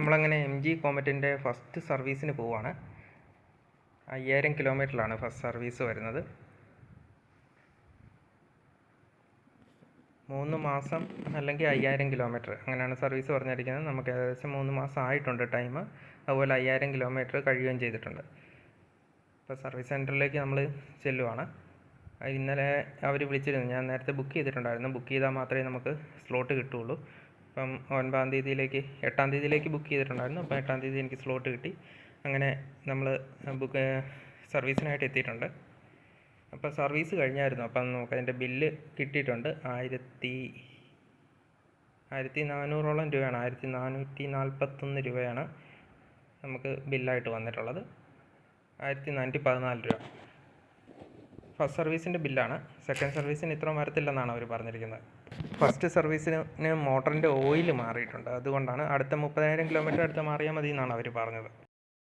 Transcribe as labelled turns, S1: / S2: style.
S1: നമ്മളങ്ങനെ MG കോമറ്റിൻ്റെ first സർവീസിന് പോവുകയാണ്. 5000 കിലോമീറ്ററിലാണ് ഫസ്റ്റ് സർവീസ് വരുന്നത്. 3 മാസം അല്ലെങ്കിൽ 5000 കിലോമീറ്റർ അങ്ങനെയാണ് സർവീസ് പറഞ്ഞിരിക്കുന്നത്. നമുക്ക് ഏകദേശം 3 മാസം ആയിട്ടുണ്ട് ടൈം. അതുപോലെ 5000 കിലോമീറ്റർ കഴിയുകയും ചെയ്തിട്ടുണ്ട്. ഇപ്പോൾ സർവീസ് സെൻറ്ററിലേക്ക് നമ്മൾ ചെല്ലുവാണ്. ഇന്നലെ അവർ വിളിച്ചിരുന്നു. ഞാൻ നേരത്തെ ബുക്ക് ചെയ്തിട്ടുണ്ടായിരുന്നു. ബുക്ക് ചെയ്താൽ മാത്രമേ നമുക്ക് സ്ലോട്ട് കിട്ടുകയുള്ളൂ. അപ്പം 9-ാം തീയതിയിലേക്ക് 8-ാം തീയതിയിലേക്ക് ബുക്ക് ചെയ്തിട്ടുണ്ടായിരുന്നു. അപ്പോൾ 8-ാം തീയതി എനിക്ക് സ്ലോട്ട് കിട്ടി. അങ്ങനെ നമ്മൾ സർവീസിനായിട്ട് എത്തിയിട്ടുണ്ട്. അപ്പോൾ സർവീസ് കഴിഞ്ഞായിരുന്നു. അപ്പം നമുക്കതിൻ്റെ ബില്ല് കിട്ടിയിട്ടുണ്ട്. 1400ഓളം രൂപയാണ്. 1441 രൂപയാണ് നമുക്ക് ബില്ലായിട്ട് വന്നിട്ടുള്ളത്. 1414 രൂപ ഫസ്റ്റ് സർവീസിൻ്റെ ബില്ലാണ്. സെക്കൻഡ് സർവീസിന് ഇത്രയും വരത്തില്ലെന്നാണ് അവർ പറഞ്ഞിരിക്കുന്നത്. ഫസ്റ്റ് സർവീസിന് മോട്ടറിൻ്റെ ഓയിൽ മാറിയിട്ടുണ്ട്. അതുകൊണ്ടാണ് അടുത്ത 30,000 കിലോമീറ്റർ അടുത്ത് മാറിയാൽ മതി എന്നാണ് അവർ പറഞ്ഞത്.